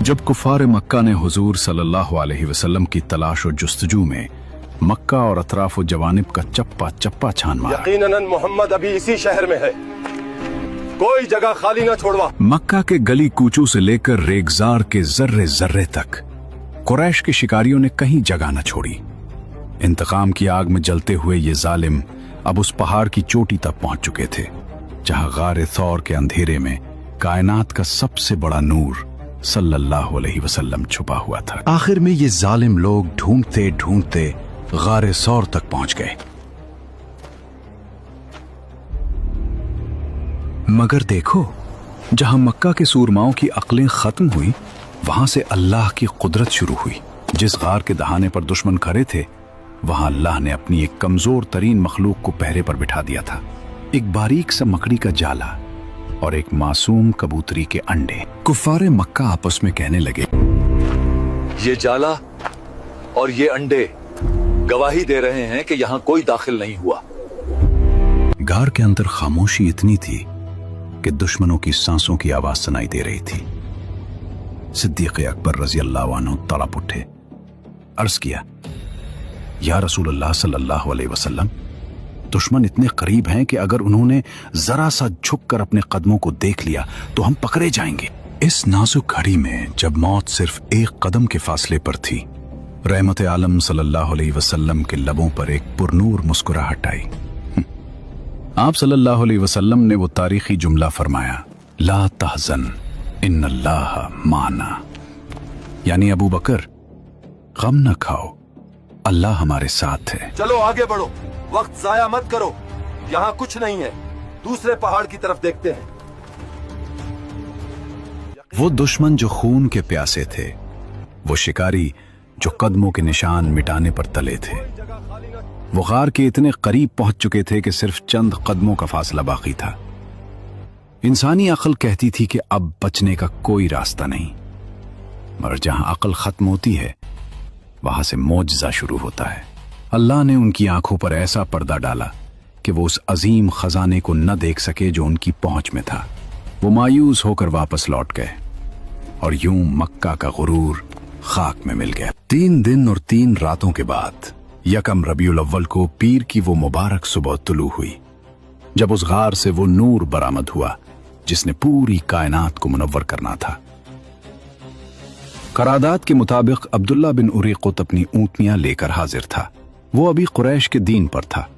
जब कुफार मक्का ने हुजूर सल्लल्लाहु अलैहि वसल्लम की तलाश और जुस्तजू में मक्का और अतराफ जवानिब का चप्पा चप्पा छान मारा, यकीनन मोहम्मद अभी इसी शहर में है, कोई जगह खाली न छोड़वा। मक्का के गली कूचों से लेकर रेगजार के जर्रे जर्रे तक कुरैश के शिकारियों ने कहीं जगह न छोड़ी। इंतकाम की आग में जलते हुए ये जालिम अब उस पहाड़ की चोटी तक पहुंच चुके थे जहां गारे थौर के अंधेरे में कायनात का सबसे बड़ा नूर सल्लल्लाहु अलैहि वसल्लम छुपा हुआ था। आखिर में ये जालिम लोग ढूंढते ढूंढते गारे सौर तक पहुंच गए, मगर देखो, जहां मक्का के सूरमाओं की अक्लें खत्म हुई, वहां से अल्लाह की कुदरत शुरू हुई। जिस गार के दहाने पर दुश्मन खड़े थे, वहां अल्लाह ने अपनी एक कमजोर तरीन मखलूक को पहरे पर बिठा दिया था। एक बारीक सा मकड़ी का जाला और एक मासूम कबूतरी के अंडे। कुफारे मक्का आपस में कहने लगे, ये जाला और ये अंडे गवाही दे रहे हैं कि यहाँ कोई दाखिल नहीं हुआ। गार के अंदर खामोशी इतनी थी कि दुश्मनों की सांसों की आवाज सुनाई दे रही थी। सिद्दीक़ अकबर रज़ी अल्लाह अन्हु तड़प उठे, अर्ज किया, या रसूल अल्लाह सल्लल्लाहु अलैहि वसल्लम, दुश्मन इतने करीब हैं कि अगर उन्होंने जरा सा झुककर अपने कदमों को देख लिया तो हम पकड़े जाएंगे। इस नाजुक घड़ी में जब मौत सिर्फ एक कदम के फासले पर थी, रहमत आलम सल्लल्लाहु अलैहि वसल्लम के लबों पर एक पुरनूर मुस्कुराहट आई। आप सल्लल्लाहु अलैहि वसल्लम ने वो तारीखी जुमला फरमाया, ला तहज़न इन्नल्लाह माना, यानी अबू बकर, गम न खाओ, अल्लाह हमारे साथ है। चलो आगे बढ़ो, वक्त जाया मत करो, यहाँ कुछ नहीं है, दूसरे पहाड़ की तरफ देखते हैं। वो दुश्मन जो खून के प्यासे थे, वो शिकारी जो कदमों के निशान मिटाने पर तले थे, वो गार के इतने करीब पहुंच चुके थे कि सिर्फ चंद कदमों का फासला बाकी था। इंसानी अक्ल कहती थी कि अब बचने का कोई रास्ता नहीं, मगर जहां अक्ल खत्म होती है, वहां से मौजज़ा शुरू होता है। अल्लाह ने उनकी आंखों पर ऐसा पर्दा डाला कि वो उस अजीम खजाने को न देख सके जो उनकी पहुंच में था। वो मायूस होकर वापस लौट गए और यूं मक्का का गुरूर खाक में मिल गया। 3 दिन और 3 रातों के बाद यकम रबीउल अव्वल को पीर की वो मुबारक सुबह तुलू हुई, जब उस गार से वो नूर बरामद हुआ जिसने पूरी कायनात को मुनव्वर करना था। करादात के मुताबिक अब्दुल्ला बिन उरीक़ुत अपनी ऊँटनियां लेकर हाजिर था। वो अभी कुरैश के दीन पर था,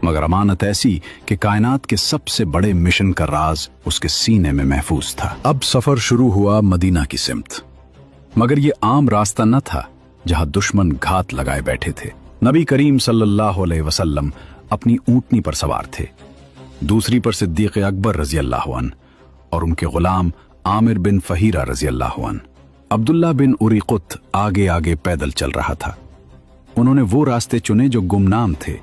मगर अमानत ऐसी कि कायनात के सबसे बड़े मिशन का राज उसके सीने में महफूज था। अब सफर शुरू हुआ मदीना की सिमत, मगर ये आम रास्ता न था जहां दुश्मन घात लगाए बैठे थे। नबी करीम सल्लल्लाहु अलैहि वसल्लम अपनी ऊँटनी पर सवार थे, दूसरी पर सिद्दीक़ अकबर रज़ी अल्लाह अन्हु और उनके गुलाम आमिर बिन फहीरा रज़ी अल्लाह अन्हु। अब्दुल्ला बिन उरीक़ुत आगे आगे पैदल चल रहा था। उन्होंने वो रास्ते चुने जो गुमनाम थे,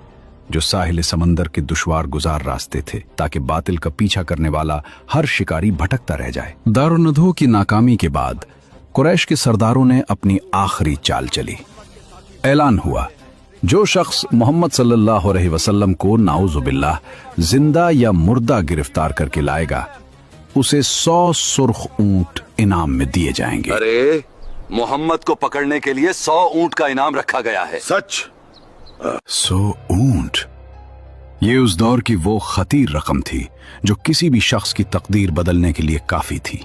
जो साहिल समंदर के दुश्वार गुजार रास्ते थे, ताकि बातिल का पीछा करने वाला हर शिकारी भटकता रह जाए। दारुन्नदो की नाकामी के बाद कुरैश के सरदारों ने अपनी आखिरी चाल चली। ऐलान हुआ, जो शख्स मोहम्मद सल्लल्लाहु अलैहि वसल्लम को नाउजुबिल्लाह जिंदा या मुर्दा गिरफ्तार करके लाएगा, उसे 100 सुर्ख ऊंट इनाम में दिए जाएंगे। अरे, मोहम्मद को पकड़ने के लिए 100 ऊंट का इनाम रखा गया है। सच? 100 ऊंट? ये उस दौर की वो खतीर रकम थी जो किसी भी शख्स की तकदीर बदलने के लिए काफी थी।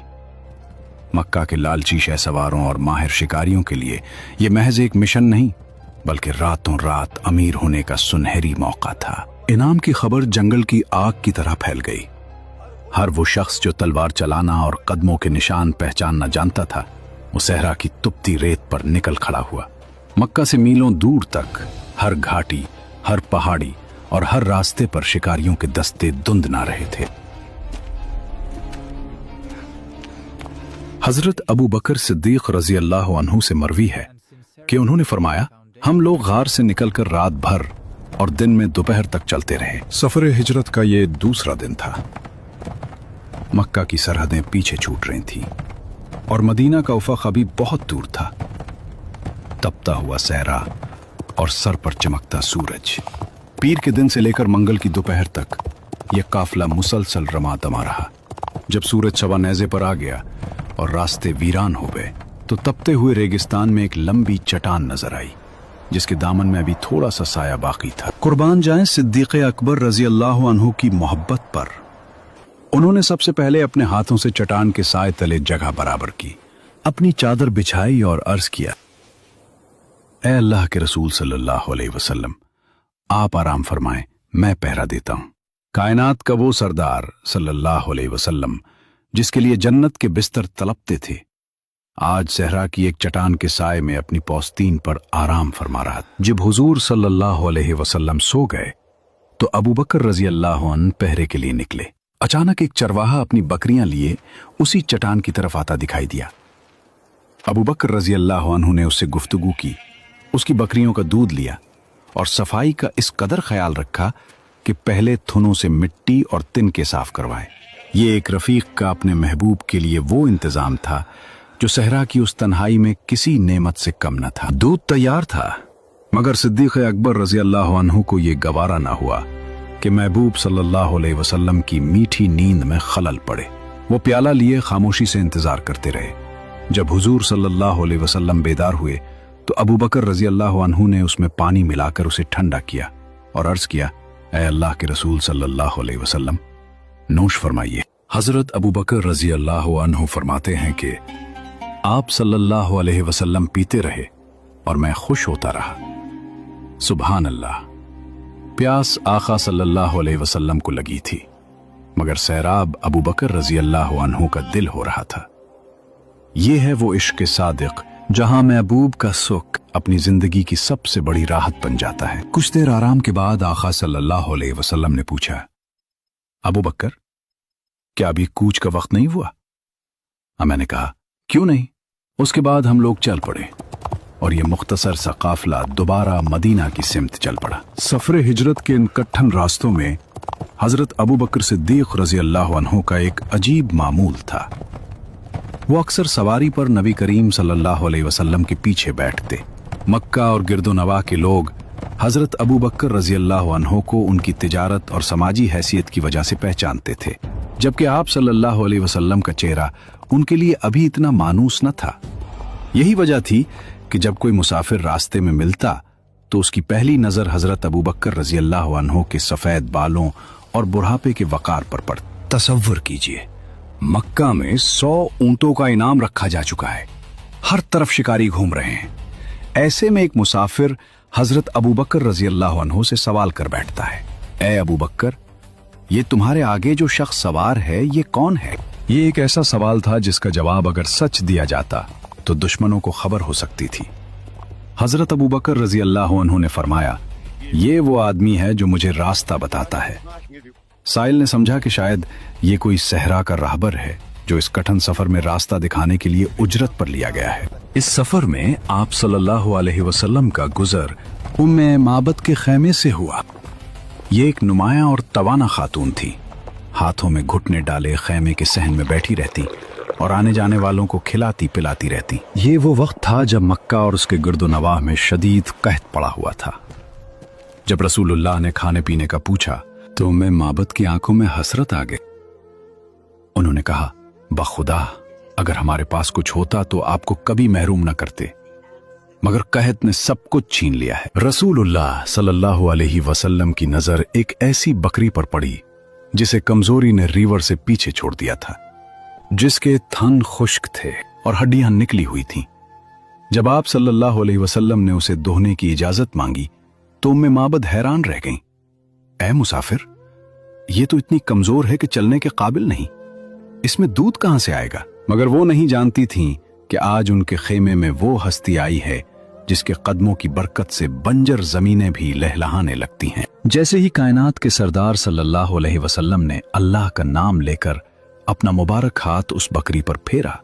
मक्का के लालची शहसवारों और माहिर शिकारियों के लिए यह महज एक मिशन नहीं, बल्कि रातों रात अमीर होने का सुनहरी मौका था। इनाम की खबर जंगल की आग की तरह फैल गई। हर वो शख्स जो तलवार चलाना और कदमों के निशान पहचानना जानता था, वो सहरा की तुपती रेत पर निकल खड़ा हुआ। मक्का से मीलों दूर तक हर घाटी, हर पहाड़ी और हर रास्ते पर शिकारियों के दस्ते धुंधना रहे थे। हजरत अबू बकर सिद्दीक रज़ी अल्लाह अन्हु से मरवी है कि उन्होंने फरमाया, हम लोग गार से निकलकर रात भर और दिन में दोपहर तक चलते रहे। सफर हिजरत का ये दूसरा दिन था। मक्का की सरहदें पीछे छूट रही थीं और मदीना का उफ़क़ अभी बहुत दूर था। तपता हुआ सहरा और सर पर चमकता सूरज। पीर के दिन से लेकर मंगल की दोपहर तक यह काफिला मुसलसल रमा दमा रहा। जब सूरज शवा नेज़े पर आ गया और रास्ते वीरान हो गए, तो तपते हुए रेगिस्तान में एक लंबी चट्टान नजर आई जिसके दामन में अभी थोड़ा सा साया बाकी था। कुर्बान जाएं सिद्दीक़ अकबर रजी अल्लाह अन्हु की मोहब्बत पर। उन्होंने सबसे पहले अपने हाथों से चट्टान के साए तले जगह बराबर की, अपनी चादर बिछाई और अर्ज किया, ऐ अल्लाह के रसूल सल्लल्लाहु अलैहि वसल्लम, आप आराम फरमाएं, मैं पहरा देता हूं। कायनात का वो सरदार सल्लल्लाहु अलैहि वसल्लम जिसके लिए जन्नत के बिस्तर तलपते थे, आज सहरा की एक चट्टान के साए में अपनी पौस्तीन पर आराम फरमा रहा था। जब हुजूर सल्लल्लाहु अलैहि वसल्लम सो गए तो अबू बकर रजी अल्लाह अन्हु पहरे के लिए निकले। अचानक एक चरवाहा अपनी बकरियां लिए उसी चट्टान की तरफ आता दिखाई दिया। अबू बकर रजी अल्लाह अन्हु ने उससे गुफ्तगू की, उसकी बकरियों का दूध लिया और सफाई का इस कदर ख्याल रखा कि पहले थुनों से मिट्टी और तिनके साफ करवाए। ये एक रफीक का अपने महबूब के लिए वो इंतजाम था जो सहरा की उस तन्हाई में किसी नेमत से कम न था। दूध तैयार था, मगर सिद्दीक़ अकबर रजी अल्लाह अन्हु को यह गवारा ना हुआ कि महबूब सल्लल्लाहु अलैहि वसल्लम की मीठी नींद में खलल पड़े। वो प्याला लिए खामोशी से इंतजार करते रहे। जब हुजूर सल्लल्लाहु अलैहि वसल्लम बेदार हुए तो अबू बकर रजी अल्लाह अन्हु ने उसमें पानी मिलाकर उसे ठंडा किया और अर्ज किया, ऐ अल्लाह के रसूल सल्लल्लाहु अलैहि वसल्लम, नोश फरमाइए। हजरत अबू बकर रजी अल्लाह अन्हु फरमाते हैं कि आप सल्लल्लाहु अलैहि वसल्लम पीते रहे और मैं खुश होता रहा। सुभान अल्लाह। प्यास आका सल्लल्लाहु अलैहि वसल्लम को लगी थी, मगर सैराब अबू बकर रजी अल्लाह अन्हु का दिल हो रहा था। ये है वो इश्क सादिक जहां महबूब का सुख अपनी जिंदगी की सबसे बड़ी राहत बन जाता है। कुछ देर आराम के बाद आका सल्लल्लाहु अलैहि वसल्लम ने पूछा, अबू बकर, क्या अभी कूच का वक्त नहीं हुआ? मैंने कहा, क्यों नहीं। उसके बाद हम लोग चल पड़े और ये मुख्तसर सा काफिला दोबारा मदीना की सिमत चल पड़ा। सफरे हिजरत के इन कट्ठन रास्तों में हजरत अबू बकर सिद्दीक रजी अल्लाह अन्हु का एक अजीब मामूल था। वो अक्सर सवारी पर नबी करीम सल्लल्लाहु अलैहि वसल्लम के पीछे बैठते। मक्का और गिरदो नवा के लोग हजरत अबू बकर रजी अल्लाह अन्हु को उनकी तिजारत और समाजी हैसियत की वजह से पहचानते थे, जबकि आप सल्लल्लाहु अलैहि वसल्लम का चेहरा उनके लिए अभी इतना मानूस न था। यही वजह थी कि जब कोई मुसाफिर रास्ते में मिलता तो उसकी पहली नजर हजरत अबू बकर रजी अल्लाह अन्हु के सफेद बालों और बुढ़ापे के वकार पर पड़ती। तसव्वुर कीजिए, मक्का में 100 ऊंटों का इनाम रखा जा चुका है, हर तरफ शिकारी घूम रहे हैं। ऐसे में एक मुसाफिर हजरत अबू बकर रजी अल्लाह अन्हु से सवाल कर बैठता है, ए अबू बकर, ये तुम्हारे आगे जो शख्स सवार है ये कौन है? ये एक ऐसा सवाल था जिसका जवाब अगर सच दिया जाता तो दुश्मनों को खबर हो सकती थी। हजरत अबू बकर रजी अल्लाह अन्हु ने फरमाया, ये वो आदमी है जो मुझे रास्ता बताता है। साइल ने समझा कि शायद ये कोई सहरा का राहबर है जो इस कठिन सफर में रास्ता दिखाने के लिए उजरत पर लिया गया है। इस सफर में आप सल्लल्लाहु अलैहि वसल्लम का गुजर उम्मे माबद के खैमे से हुआ। ये एक नुमाया और तवाना खातून थी, हाथों में घुटने डाले खैमे के सहन में बैठी रहती और आने जाने वालों को खिलाती पिलाती रहती। ये वो वक्त था जब मक्का और उसके गिरदो नवाह में शदीद कहत पड़ा हुआ था। जब रसूलुल्लाह ने खाने पीने का पूछा तो उम्मे माबद की आंखों में हसरत आ गई। उन्होंने कहा, बखुदा, अगर हमारे पास कुछ होता तो आपको कभी महरूम न करते, मगर कहत ने सब कुछ छीन लिया है। रसूलुल्लाह सल्लल्लाहु अलैहि वसल्लम की नजर एक ऐसी बकरी पर पड़ी जिसे कमजोरी ने रीवर से पीछे छोड़ दिया था, जिसके थन खुश्क थे और हड्डियां निकली हुई थीं। जब आप सल्लल्लाहु अलैहि वसल्लम ने उसे दोहने की इजाजत मांगी तो उम्मे माबद हैरान रह गईं। ऐ मुसाफिर, ये तो इतनी कमजोर है कि चलने के काबिल नहीं, इसमें दूध कहां से आएगा? मगर वो नहीं जानती थीं कि आज उनके खेमे में वो हस्ती आई है जिसके कदमों की बरकत से बंजर जमीनें भी लहलहाने लगती हैं। जैसे ही कायनात के सरदार सल्लल्लाहु अलैहि वसल्लम ने अल्लाह का नाम लेकर अपना मुबारक हाथ उस बकरी पर फेरा,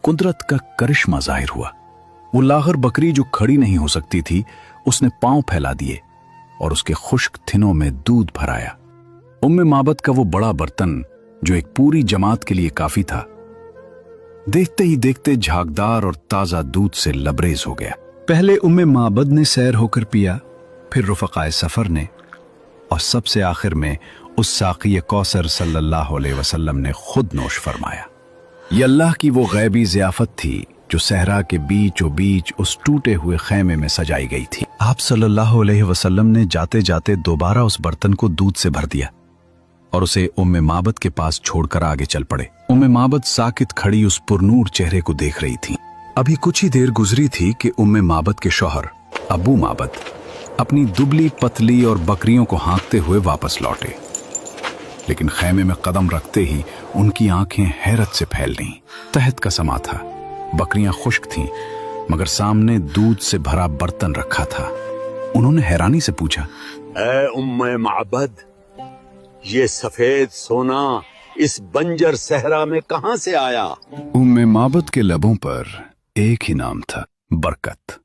कुदरत का करिश्मा जाहिर हुआ। वो लागर बकरी जो खड़ी नहीं हो सकती थी, उसने पांव फैला दिए और उसके खुश्क थिनों में दूध भराया। उम्मे माबद का वो बड़ा बर्तन जो एक पूरी जमात के लिए काफी था, देखते ही देखते झागदार और ताजा दूध से लबरेज हो गया। पहले उम्मे माबद ने सैर होकर पिया, फिर रुफकाए सफर ने, और सबसे आखिर में उस साक़ी कौसर सल्लल्लाहु अलैहि वसल्लम ने खुद नोश फरमाया। ये अल्लाह की वो गैबी ज़ियाफत थी जो सहरा के बीचों बीच उस टूटे हुए खैमे में सजाई गई थी। आप सल्लल्लाहु अलैहि वसल्लम ने जाते जाते दोबारा उस बर्तन को दूध से भर दिया और उसे उम्मे माबद के पास छोड़कर आगे चल पड़े। उम्मे माबद साकित खड़ी उस पुरनूर चेहरे को देख रही थी। अभी कुछ ही देर गुजरी थी कि उम्मे माबद के शौहर अबू माबद अपनी दुबली पतली और बकरियों को हाँकते हुए वापस लौटे, लेकिन खैमे में कदम रखते ही उनकी आंखें हैरत से फैल गईं। तहत का समा था, बकरियां खुश्क थीं, मगर सामने दूध से भरा बर्तन रखा था। उन्होंने हैरानी से पूछा, ऐ उम्मे माबद, ये सफेद सोना इस बंजर सहरा में कहां से आया? उम्मे माबद के लबों पर एक ही नाम था, बरकत।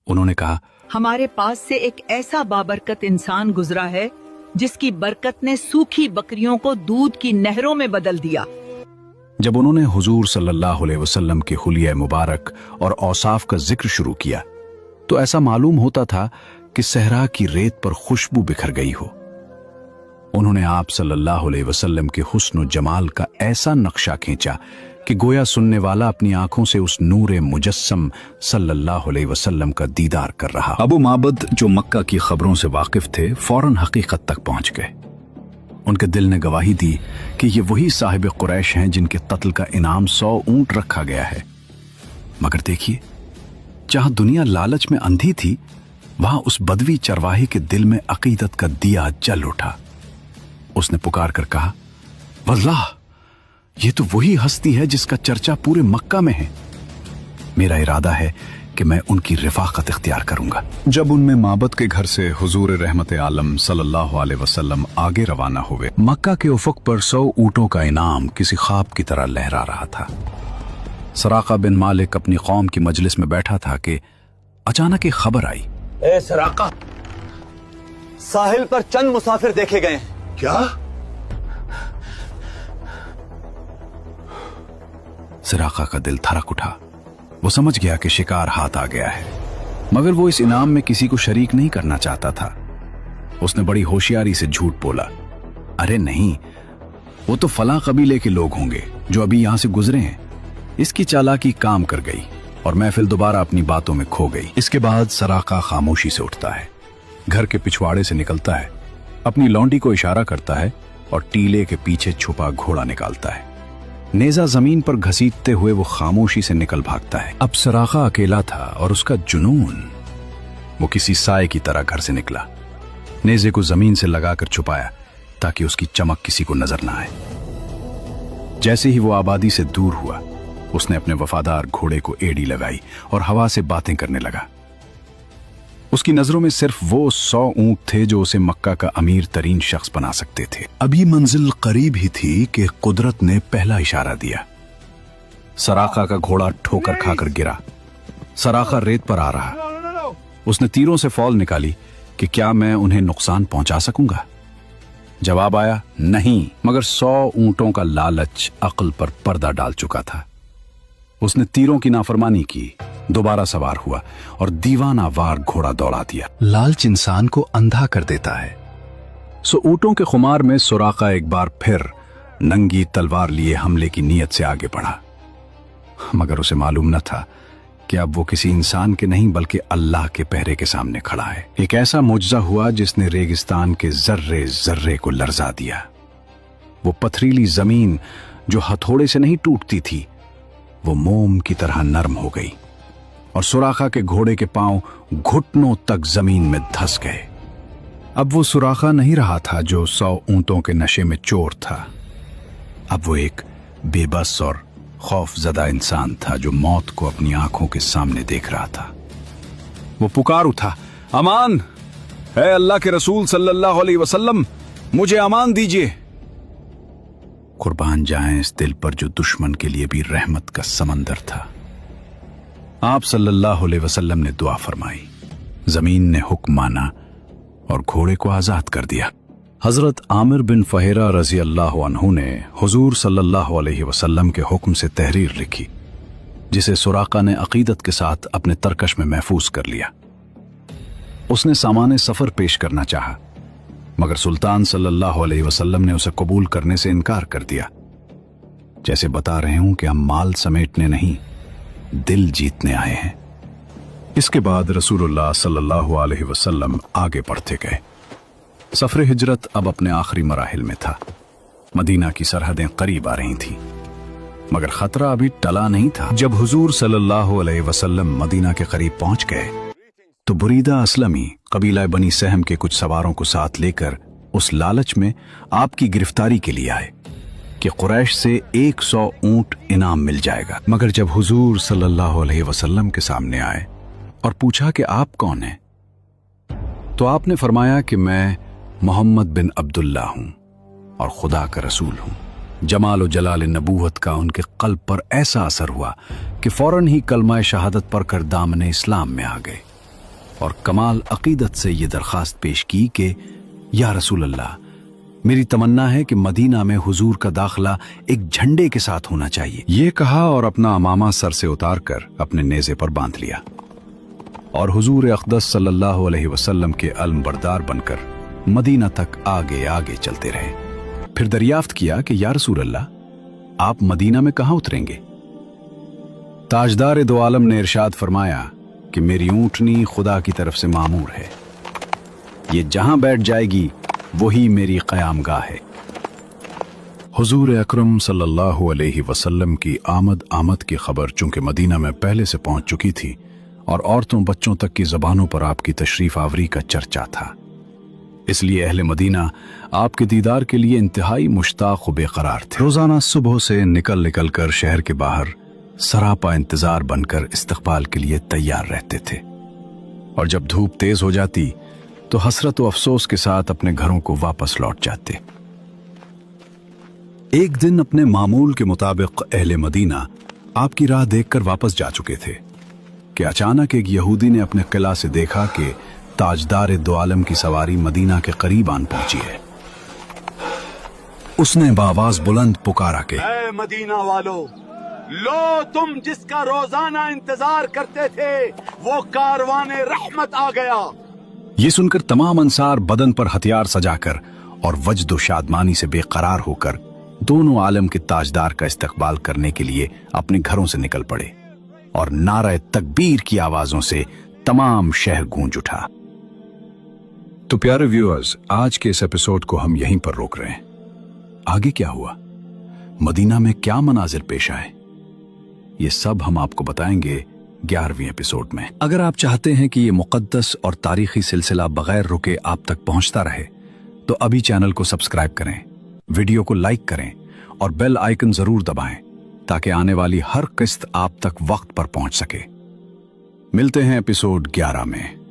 उन्होंने कहा, हमारे पास से एक ऐसा बाबरकत इंसान गुजरा है जिसकी बरकत ने सूखी बकरियों को दूध की नहरों में बदल दिया। जब उन्होंने हुजूर सल्लल्लाहु अलैहि वसल्लम के हुलिया मुबारक और औसाफ का जिक्र शुरू किया तो ऐसा मालूम होता था कि सहरा की रेत पर खुशबू बिखर गई हो। उन्होंने आप सल्लल्लाहु अलैहि वसल्लम के हुस्न और जमाल का ऐसा नक्शा खींचा कि गोया सुनने वाला अपनी आंखों से उस नूरे मुजस्सम सल्लल्लाहु अलैहि वसल्लम का दीदार कर रहा। अबू माबद, जो मक्का की खबरों से वाकिफ थे, फौरन हकीकत तक पहुंच गए। उनके दिल ने गवाही दी कि ये वही साहिब कुरैश हैं जिनके कत्ल का इनाम 100 ऊंट रखा गया है। मगर देखिए, जहां दुनिया लालच में अंधी थी, वहां उस बदवी चरवाहे के दिल में अकीदत का दिया जल उठा। उसने पुकार कर कहा, वल्लाह, ये तो वही हस्ती है जिसका चर्चा पूरे मक्का में है। मेरा इरादा है कि मैं उनकी रिफाकत इख्तियार करूंगा। जब उनमें माबद के घर से हुजूर रहमत आलम सल्लल्लाहु अलैहि वसल्लम आगे रवाना हुए, मक्का के उफक पर 100 ऊंटों का इनाम किसी ख्वाब की तरह लहरा रहा था। सराका बिन मालिक अपनी कौम की मजलिस में बैठा था कि अचानक एक खबर आई। ए सराका, साहिल पर चंद मुसाफिर देखे गए। क्या? सराका का दिल धड़क उठा। वो समझ गया कि शिकार हाथ आ गया है, मगर वो इस इनाम में किसी को शरीक नहीं करना चाहता था। उसने बड़ी होशियारी से झूठ बोला, अरे नहीं, वो तो फलां कबीले के लोग होंगे जो अभी यहां से गुजरे हैं। इसकी चालाकी काम कर गई और महफिल दोबारा अपनी बातों में खो गई। इसके बाद सराका खामोशी से उठता है, घर के पिछवाड़े से निकलता है, अपनी लौंडी को इशारा करता है और टीले के पीछे छुपा घोड़ा निकालता है। नेजा जमीन पर घसीटते हुए वो खामोशी से निकल भागता है। अब सराका अकेला था और उसका जुनून, वो किसी साए की तरह घर से निकला, नेजे को जमीन से लगाकर छुपाया ताकि उसकी चमक किसी को नजर ना आए। जैसे ही वो आबादी से दूर हुआ, उसने अपने वफादार घोड़े को एड़ी लगाई और हवा से बातें करने लगा। उसकी नजरों में सिर्फ वो 100 ऊंट थे जो उसे मक्का का अमीर तरीन शख्स बना सकते थे। अभी मंजिल करीब ही थी कि कुदरत ने पहला इशारा दिया। सराका का घोड़ा ठोकर खाकर गिरा। सराका रेत पर आ रहा। उसने तीरों से फौल निकाली कि क्या मैं उन्हें नुकसान पहुंचा सकूंगा। जवाब आया, नहीं, मगर 100 ऊंटों का लालच अक्ल पर पर्दा डाल चुका था। उसने तीरों की नाफरमानी की, दोबारा सवार हुआ और दीवाना वार घोड़ा दौड़ा दिया। लालच इंसान को अंधा कर देता है। सो ऊंटों के खुमार में सुराका एक बार फिर नंगी तलवार लिए हमले की नीयत से आगे बढ़ा, मगर उसे मालूम न था कि अब वो किसी इंसान के नहीं बल्कि अल्लाह के पहरे के सामने खड़ा है। एक ऐसा मुजजा हुआ जिसने रेगिस्तान के जर्रे जर्रे को लर्जा दिया। वो पथरीली जमीन जो हथौड़े से नहीं टूटती थी, वो मोम की तरह नरम हो गई और सुराखा के घोड़े के पांव घुटनों तक जमीन में धंस गए। अब वो सुराखा नहीं रहा था जो 100 ऊंटों के नशे में चोर था। अब वो एक बेबस और खौफजदा इंसान था जो मौत को अपनी आंखों के सामने देख रहा था। वो पुकार उठा, अमान है अल्लाह के रसूल सल्लल्लाहु अलैहि वसल्लम, मुझे अमान दीजिए। कुर्बान जाएं इस दिल पर जो दुश्मन के लिए भी रहमत का समंदर था। आप सल्लल्लाहु अलैहि वसल्लम ने दुआ फरमाई, जमीन ने हुक्म माना और घोड़े को आजाद कर दिया। हजरत आमिर बिन फहेरा रजी अल्लाह अन्हु ने हुजूर सल्लल्लाहु अलैहि वसल्लम के हुक्म से तहरीर लिखी, जिसे सुराका ने अकीदत के साथ अपने तरकश में महफूज कर लिया। उसने सामाने सफर पेश करना चाहा, मगर सुल्तान सल्लल्लाहु अलैहि वसल्लम ने उसे कबूल करने से इनकार कर दिया, जैसे बता रहे हूं कि हम माल समेटने नहीं, दिल जीतने आए हैं। इसके बाद रसूलुल्लाह सल्लल्लाहु अलैहि वसल्लम आगे बढ़ते गए। सफर हिजरत अब अपने आखिरी मराहिल में था। मदीना की सरहदें करीब आ रही थीं, मगर खतरा अभी टला नहीं था। जब हुजूर सल्लल्लाहु अलैहि वसल्लम मदीना के करीब पहुंच गए तो बुरीदा असलमी कबीला बनी सहम के कुछ सवारों को साथ लेकर उस लालच में आपकी गिरफ्तारी के लिए आए कि कुरैश से 100 ऊंट इनाम मिल जाएगा। मगर जब हुजूर सल्लल्लाहु अलैहि वसल्लम के सामने आए और पूछा कि आप कौन हैं, तो आपने फरमाया कि मैं मोहम्मद बिन अब्दुल्ला हूं और खुदा का रसूल हूं। जमाल और जलाल नबूवत का उनके कल्ब पर ऐसा असर हुआ कि फौरन ही कलमा शहादत पढ़कर दामने इस्लाम में आ गए और कमाल अकीदत से ये दरखास्त पेश की कि या रसूल अल्लाह, मेरी तमन्ना है कि मदीना में हुजूर का दाखिला एक झंडे के साथ होना चाहिए। ये कहा और अपना अमामा सर से उतार कर अपने नेज़े पर बांध लिया और हुजूर अक़दस सल्लल्लाहु अलैहि वसल्लम के अलमबरदार बनकर मदीना तक आगे आगे चलते रहे। फिर दरियाफ्त किया कि या रसूल अल्लाह, आप मदीना में कहां उतरेंगे? ताजदार दो आलम ने इरशाद फरमाया कि मेरी ऊंटनी खुदा की तरफ से मामूर है, ये जहां बैठ जाएगी वही मेरी क़यामगाह है। हुजूर अकरम सल्लल्लाहु अलैहि वसल्लम की आमद की खबर चूंकि मदीना में पहले से पहुंच चुकी थी और औरतों बच्चों तक की ज़बानों पर आपकी तशरीफ आवरी का चर्चा था, इसलिए अहले मदीना आपके दीदार के लिए इंतहाई मुश्ताक व बेकरार थे। रोजाना सुबह से निकल कर शहर के बाहर सरापा इंतजार बनकर इस्तकबाल के लिए तैयार रहते थे और जब धूप तेज हो जाती तो हसरत व अफसोस के साथ अपने घरों को वापस लौट जाते। एक दिन अपने मामूल के मुताबिक अहले मदीना आपकी राह देखकर वापस जा चुके थे कि अचानक एक यहूदी ने अपने किला से देखा कि ताजदार दो आलम की सवारी मदीना के करीब आन पहुंची है। उसने बावाज बुलंद पुकारा के ऐ मदीना वालों, लो तुम जिसका रोजाना इंतजार करते थे, वो कारवाने रहमत आ गया। ये सुनकर तमाम अंसार बदन पर हथियार सजाकर और वजद शादमानी से बेकरार होकर दोनों आलम के ताजदार का इस्तकबाल करने के लिए अपने घरों से निकल पड़े और नारे तकबीर की आवाजों से तमाम शहर गूंज उठा। तो प्यारे व्यूअर्स, आज के इस एपिसोड को हम यहीं पर रोक रहे हैं। आगे क्या हुआ, मदीना में क्या मनाजिर पेश आए, ये सब हम आपको बताएंगे 11वें एपिसोड में। अगर आप चाहते हैं कि ये मुकद्दस और तारीखी सिलसिला बगैर रुके आप तक पहुंचता रहे तो अभी चैनल को सब्सक्राइब करें, वीडियो को लाइक करें और बेल आइकन जरूर दबाएं ताकि आने वाली हर किस्त आप तक वक्त पर पहुंच सके। मिलते हैं एपिसोड 11 में।